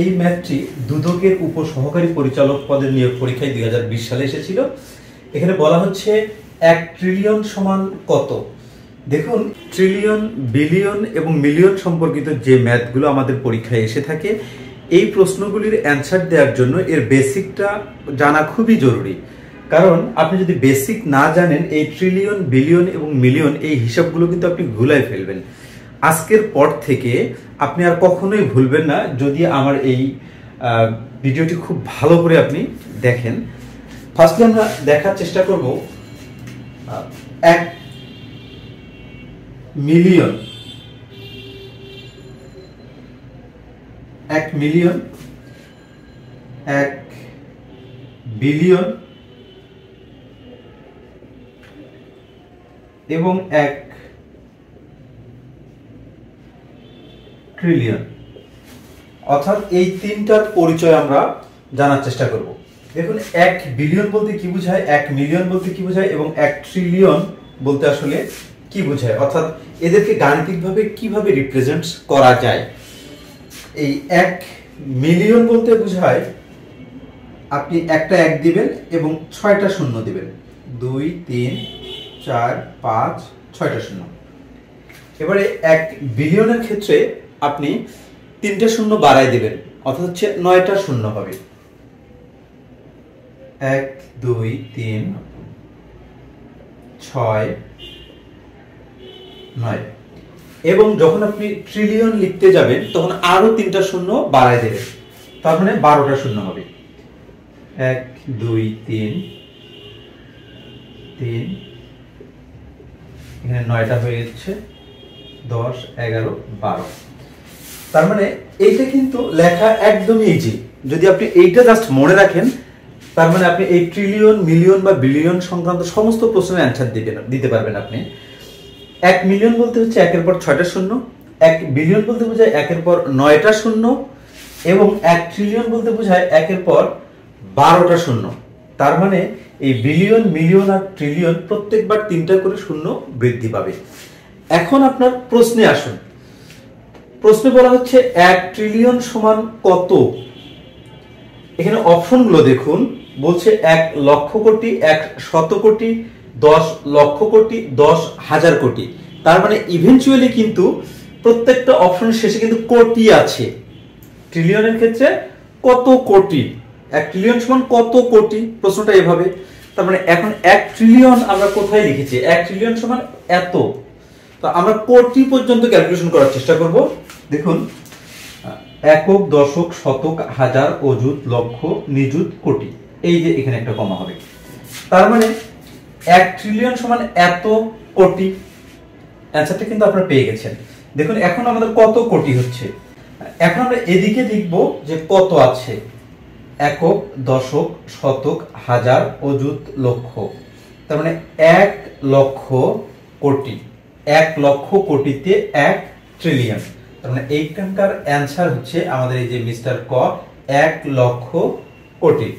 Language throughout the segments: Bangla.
এই ম্যাথটি দুদকের উপসহকারী পরিচালক পদের নিয়োগ পরীক্ষায় 2020 সালে এসেছিল। এখানে বলা হচ্ছে 1 ট্রিলিয়ন সমান কত। দেখুন, ট্রিলিয়ন, বিলিয়ন এবং মিলিয়ন সম্পর্কিত যে ম্যাথগুলো আমাদের পরীক্ষায় এসে থাকে, এই প্রশ্নগুলির অ্যান্সার দেওয়ার জন্য এর বেসিকটা জানা খুবই জরুরি। কারণ আপনি যদি বেসিক না জানেন, এই ট্রিলিয়ন, বিলিয়ন এবং মিলিয়ন এই হিসাবগুলো কিন্তু আপনি ভুলায় ফেলবেন। আজকের পর থেকে আপনি আর কখনোই ভুলবেন না যদি আমার এই ভিডিওটি খুব ভালো করে আপনি দেখেন। ফার্স্টলি আমরা দেখার চেষ্টা করব 1 মিলিয়ন, 1 মিলিয়ন, 1 বিলিয়ন এবং 1 ট্রিলিয়ন, অর্থাৎ এই তিনটার পরিচয় আমরা জানার চেষ্টা করব। দেখুন, 1 বিলিয়ন বলতে কি বোঝায়, 1 মিলিয়ন বলতে কি বোঝায় এবং 1 ট্রিলিয়ন বলতে আসলে কি বোঝায়, অর্থাৎ এদেরকে গাণিতিকভাবে কিভাবে রিপ্রেজেন্ট করা যায়। এই 1 মিলিয়ন বলতে বোঝায় আপনি একটা 1 দিবেন এবং 6টা শূন্য দিবেন, 2 3 4 5 6টা শূন্য। এবারে 1 বিলিয়নের ক্ষেত্রে আপনি 3টে শূন্য বাড়ায় দিবেন, অর্থাৎ হচ্ছে 9টা শূন্য হবে, 1 2 3 6 9। এবং যখন আপনি ট্রিলিয়ন লিখতে যাবেন তখন আরো 3টা শূন্য বাড়ায় দেবেন, তার মানে 12টা শূন্য হবে, 1 2 3 3, এখানে 9টা হয়ে যাচ্ছে, 10 11 12। তার মানে এইটা কিন্তু লেখা একদমই ইজি। যদি আপনি এইটা জাস্ট মনে রাখেন, তার মানে আপনি এই ট্রিলিয়ন, মিলিয়ন বা বিলিয়ন সংক্রান্ত সমস্ত প্রশ্নের অ্যান্সার দিতে পারবেন আপনি। 1 মিলিয়ন বলতে হচ্ছে 1-এর পর 6টা শূন্য, 1 বিলিয়ন বলতে বোঝায় 1-এর পর 9টা শূন্য এবং 1 ট্রিলিয়ন বলতে বোঝায় 1-এর পর 12টা শূন্য। তার মানে এই বিলিয়ন, মিলিয়ন আর ট্রিলিয়ন প্রত্যেকবার 3টা করে শূন্য বৃদ্ধি পাবে। এখন আপনার প্রশ্নে আসুন। প্রশ্নে বলা হচ্ছে 1 ট্রিলিয়ন সমান কত। এখানে অপশনগুলো দেখুন, বলছে 1 লক্ষ কোটি, 1 শত কোটি, 10 লক্ষ কোটি, 10,000 কোটি। তার মানে ইভেন্চুয়ালি কিন্তু প্রত্যেকটা অপশনের শেষে কিন্তু কোটি আছে। ট্রিলিয়নের ক্ষেত্রে কত কোটি, 1 ট্রিলিয়ন সমান কত কোটি, প্রশ্নটা এভাবে। তার মানে এখন 1 ট্রিলিয়ন আমরা কোথায় লিখেছি, 1 ট্রিলিয়ন সমান এত। তো আমরা কোটি পর্যন্ত ক্যালকুলেশন করার চেষ্টা করব। দেখুন, একক, দশক, শতক, হাজার, অযুত, লক্ষ, নিযুত, কোটি, এই যে এখানে একটা কমা হবে। তার মানে 1 ট্রিলিয়ন সমান এত কোটি। অ্যান্সারটা কিন্তু আপনারা পেয়ে গেছেন। দেখুন, এখন আমাদের কত কোটি হচ্ছে। এখন আমরা এদিকে দেখব যে কত আছে, একক, দশক, শতক, হাজার, অযুত, লক্ষ। তার মানে 1 লক্ষ কোটি, 1 লক্ষ কোটিতে 1 ট্রিলিয়ন। তার মানে এইখানকার অ্যান্সার হচ্ছে আমাদের এই যে মিস্টার ক, 1 লক্ষ কোটি।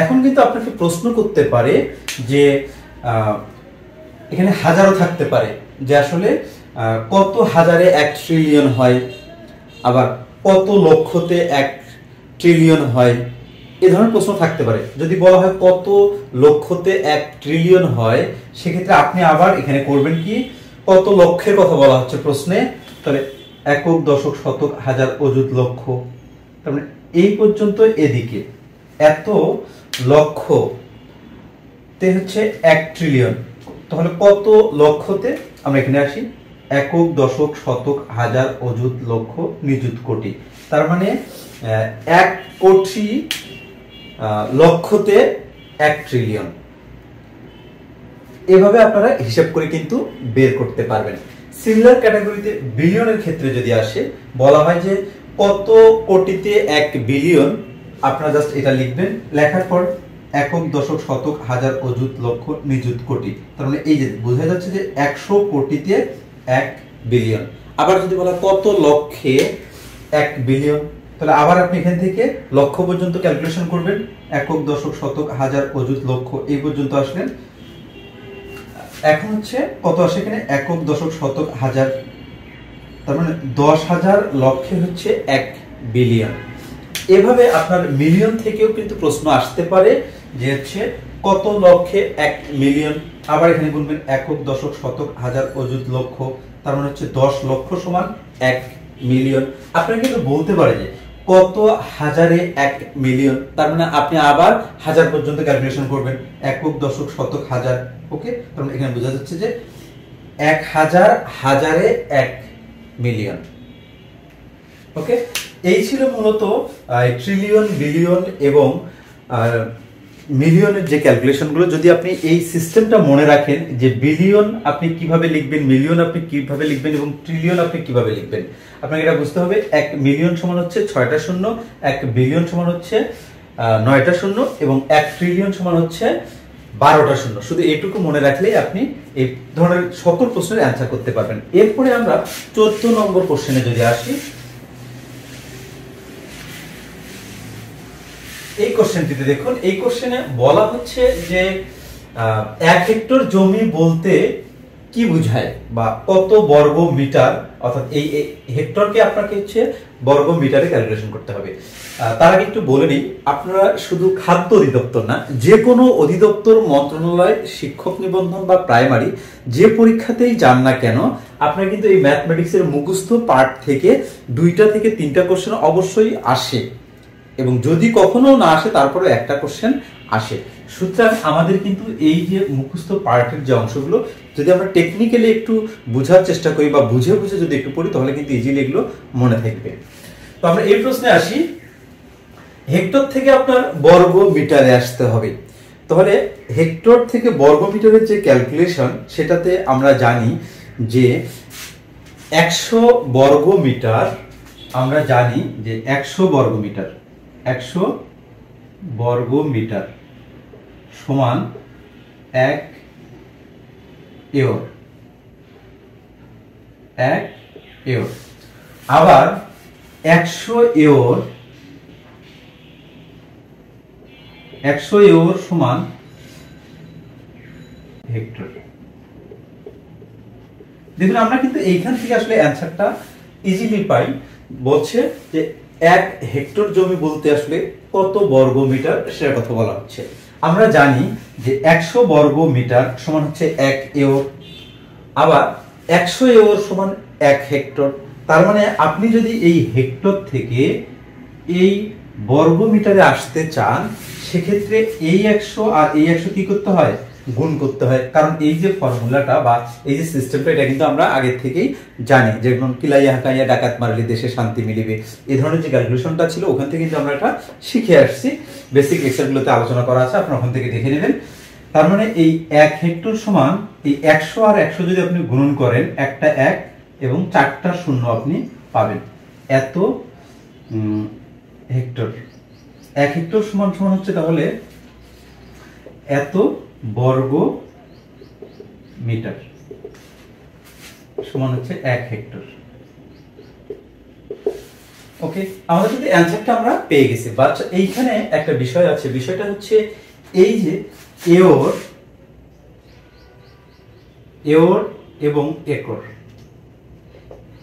এখন কিন্তু আপনাকে প্রশ্ন করতে পারে যে এখানে হাজারও থাকতে পারে, যে আসলে কত হাজারে 1 ট্রিলিয়ন হয়, আবার কত লক্ষতে 1 ট্রিলিয়ন হয়, এ ধরনের প্রশ্ন থাকতে পারে। যদি বলা হয় কত লক্ষতে 1 ট্রিলিয়ন হয়, সেক্ষেত্রে আপনি আবার এখানে করবেন কি, কত লক্ষের কথা বলা হচ্ছে প্রশ্নে, তাহলে একক, দশক, শতক, হাজার, অযুত, লক্ষ। তার মানে এই পর্যন্ত এদিকে এত লক্ষতে হচ্ছে 1 ট্রিলিয়ন। তাহলে কত লক্ষতে, আমরা এখানে আসি, একক, দশক, শতক, হাজার, অযুত, লক্ষ, নিযুত, কোটি। তার মানে 1 কোটি লক্ষতে 1 ট্রিলিয়ন। এভাবে আপনারা হিসাব করে কিন্তু বের করতে পারবেন। সিমিলার ক্যাটাগরিতে বিলিয়নের ক্ষেত্রে যদি আসে, বলা হয় যে কত কোটিতে 1 বিলিয়ন, আপনারা জাস্ট এটা লিখবেন, লেখার পর একক, দশক, শতক, হাজার, অযুত, লক্ষ, নিযুত, কোটি। তার মানে এই যে বোঝা যাচ্ছে যে 100 কোটিতে 1 বিলিয়ন। আবার যদি বলা কত লক্ষে 1 বিলিয়ন, তাহলে আবার আপনি এখান থেকে লক্ষ পর্যন্ত ক্যালকুলেশন করবেন, একক, দশক, শতক, হাজার, অযুত, লক্ষ, এই পর্যন্ত আসলেন। এখন হচ্ছে কত আসে এখানে, একক, দশক, শতক, হাজার, তার মানে 10,000 লক্ষে হচ্ছে 1 বিলিয়ন। এভাবে আপনার মিলিয়ন থেকেও কিন্তু প্রশ্ন আসতে পারে যে হচ্ছে কত লক্ষে 1 মিলিয়ন। আবার এখানে গুনবেন একক, দশক, শতক, হাজার, অযুত, লক্ষ, তার মানে হচ্ছে 10 লক্ষ সমান 1 মিলিয়ন। আপনারা কিন্তু বলতে পারে যে কত হাজারে 1 মিলিয়ন, তার মানে আপনি আবার হাজার পর্যন্ত ক্যালকুলেশন করবেন, একক, দশক, শতক, হাজার। ওকে, তার মানে এখানে বোঝা যাচ্ছে যে 1000 হাজারে 1 মিলিয়ন। ওকে, এই ছিল মূলত ট্রিলিয়ন, বিলিয়ন এবং মিলিয়নের যে ক্যালকুলেশনগুলো। যদি আপনি এই সিস্টেমটা মনে রাখেন যে বিলিয়ন আপনি কিভাবে লিখবেন, মিলিয়ন আপনি কিভাবে লিখবেন এবং ট্রিলিয়ন আপনি কিভাবে লিখবেন, আপনাকে এটা বুঝতে হবে। 1 মিলিয়ন সমান হচ্ছে 6টা শূন্য, 1 বিলিয়ন সমান হচ্ছে 9টা শূন্য এবং 1 ট্রিলিয়ন সমান হচ্ছে 12টা শূন্য। শুধু এইটুকু মনে রাখলেই আপনি এই ধরনের সকল প্রশ্নের অ্যান্সার করতে পারবেন। এরপরে আমরা 14 নম্বর কোশ্চেনে যদি আসি, এই কোশ্চেনটিতে দেখুন, এই কোশ্চেনে বলা হচ্ছে যে 1 হেক্টর জমি বলতে কি বোঝায় বা কত বর্গ মিটার, অর্থাৎ এই হেক্টরকে আপনাকে হচ্ছে বর্গ মিটারে ক্যালকুলেশন করতে হবে। তার আগে একটু বলে নিই, আপনারা শুধু খাদ্য অধিদপ্তর না, যে কোনো অধিদপ্তর, মন্ত্রণালয়, শিক্ষক নিবন্ধন বা প্রাইমারি যে পরীক্ষাতেই যান না কেন, আপনার কিন্তু এই ম্যাথমেটিক্সের মুখস্থ পার্ট থেকে 2টা থেকে 3টা কোশ্চেন অবশ্যই আসে এবং যদি কখনো না আসে তারপরে একটা কোশ্চেন আসে। সুতরাং আমাদের কিন্তু এই যে মুখস্থ পার্টের যে অংশগুলো যদি আমরা টেকনিক্যালি একটু বোঝার চেষ্টা করি বা বুঝে বুঝে যদি একটু পড়ি তাহলে কিন্তু ইজিলি এগুলো মনে থাকবে। তো আমরা এই প্রশ্নে আসি, হেক্টর থেকে আপনার বর্গ মিটারে আসতে হবে। তাহলে হেক্টর থেকে বর্গ মিটারের যে ক্যালকুলেশন, সেটাতে আমরা জানি যে 100 বর্গ মিটার, আমরা জানি যে 100 বর্গ মিটার, 100 বর্গ মিটার সমান 1 এওর, 1 এওর। আবার 100 এওর, 100 এওর সমান হেক্টর। দেখুন আমরা কিন্তু এইখান থেকে আসলে অ্যান্সারটা ইজিলি পাই। বলছে যে 1 হেক্টর জমি বলতে আসলে কত বর্গ মিটার সেটা কথা বলা হচ্ছে। আমরা জানি যে 100 বর্গ মিটার সমান হচ্ছে 1 এওর, আবার 100 এওর সমান 1 হেক্টর। তার মানে আপনি যদি এই হেক্টর থেকে এই বর্গ মিটারে আসতে চান, সেক্ষেত্রে এই 100 আর এই 100 কি করতে হয়, গুণ করতে হয়। কারণ এই যে ফর্মুলাটা বা এই যে সিস্টেমটা, এটা কিন্তু আমরা আগে থেকেই জানি, যেমন কিলাইয়া হাকাইয়া ডাকাত মারলে দেশে শান্তি মিলিবে, এই ধরনের যে ক্যালকুলেশনটা ছিল ওখান থেকে কিন্তু আমরা এটা শিখে আসছি। বেসিক লেকচারগুলোতে আলোচনা করা আছে, আপনারা ওখান থেকে দেখে নেবেন। তার মানে এই 1 হেক্টর সমান এই 100 আর 100 যদি আপনি গুণন করেন, একটা 1 এবং 4টা শূন্য আপনি পাবেন, এত হেক্টর। 1 হেক্টর সমান সমান হচ্ছে তাহলে এত বর্গ মিটার সমান হচ্ছে 1 হেক্টর। ওকে, আমাদের কিন্তু অ্যানসারটা আমরা পেয়ে গেছি। বাট এইখানে একটা বিষয় আছে, বিষয়টা হচ্ছে এই যে এওর, এওর এবং একর,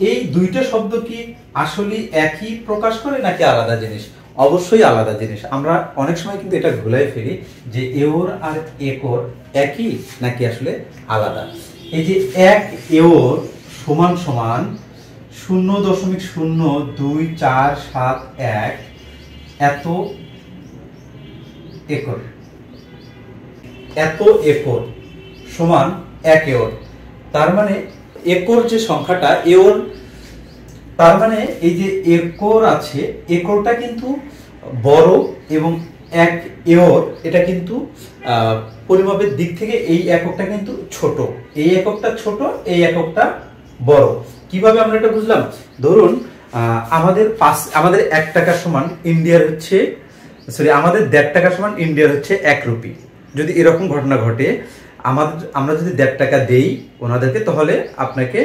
এই দুইটা শব্দ কি আসলে একই প্রকাশ করে নাকি আলাদা জিনিস? অবশ্যই আলাদা জিনিস। আমরা অনেক সময় কিন্তু এটা ভুলাই ফেলি যে এওর আর একর একই নাকি আসলে আলাদা। এই যে 1 এওর সমান সমান 0.02471 এত একর, এত একর সমান 1 এওর। তার মানে একর যে সংখ্যাটা, এওর, তার মানে এই যে একর আছে, একরটা কিন্তু বড় এবং 1 এওর এটা কিন্তু পরিমাপের দিক থেকে এই এককটা কিন্তু ছোট, এই এককটা ছোট, এই এককটা বড়। কিভাবে আমরা এটা বুঝলাম? ধরুন আমাদের 1 টাকা সমান ইন্ডিয়ার হচ্ছে, সরি আমাদের 1.5 টাকা সমান ইন্ডিয়ার হচ্ছে 1 রুপি। যদি এরকম ঘটনা ঘটে, আমরা যদি 1.5 টাকা দেই ওনাদেরকে, তাহলে আপনাকে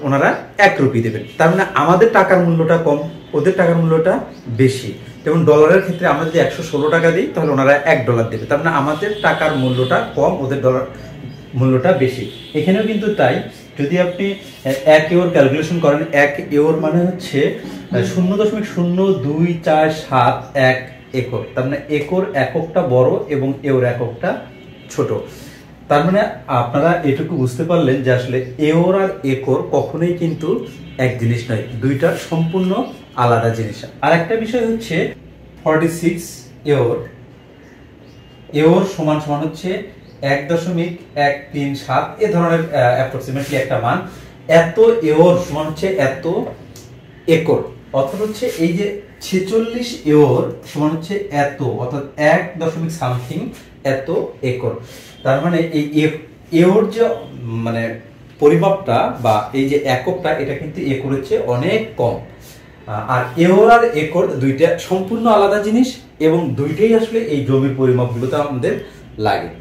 ওনারা 1 রুপি দেবেন। তার মানে আমাদের টাকার মূল্যটা কম, ওদের টাকার মূল্যটা বেশি। যেমন ডলারের ক্ষেত্রে আমরা যদি 116 টাকা দিই তাহলে ওনারা $1 দেবে। তার মানে আমাদের টাকার মূল্যটা কম, ওদের ডলার মূল্যটা বেশি। এখানেও কিন্তু তাই, যদি আপনি 1 একর ক্যালকুলেশন করেন, 1 একর মানে হচ্ছে 0.02471 একর। তার মানে একর এককটা বড় এবং এওর এককটা ছোট। তার মানে আপনারা এটুকু বুঝতে পারলেন যে আসলে এওর আর একর কখনোই কিন্তু এক জিনিস নয়, দুইটা সম্পূর্ণ আলাদা জিনিস। আর একটা বিষয় হচ্ছে 46 এওর, এওর সমান সমান হচ্ছে 1.137 এ ধরনের অ্যাপ্রক্সিমেটলি একটা মান। এত এওর সমান হচ্ছে এত একর, অর্থাৎ হচ্ছে এই যে 46 এওর সমান হচ্ছে এত, অর্থাৎ 1 সামথিং এত একর। তার মানে এই এওর যে মানে পরিমাপটা বা এই যে এককটা, এটা কিন্তু একরের চেয়ে অনেক কম। আর এওর আর একর দুইটা সম্পূর্ণ আলাদা জিনিস এবং দুইটাই আসলে এই জমির পরিমাপগুলোতে আমাদের লাগে।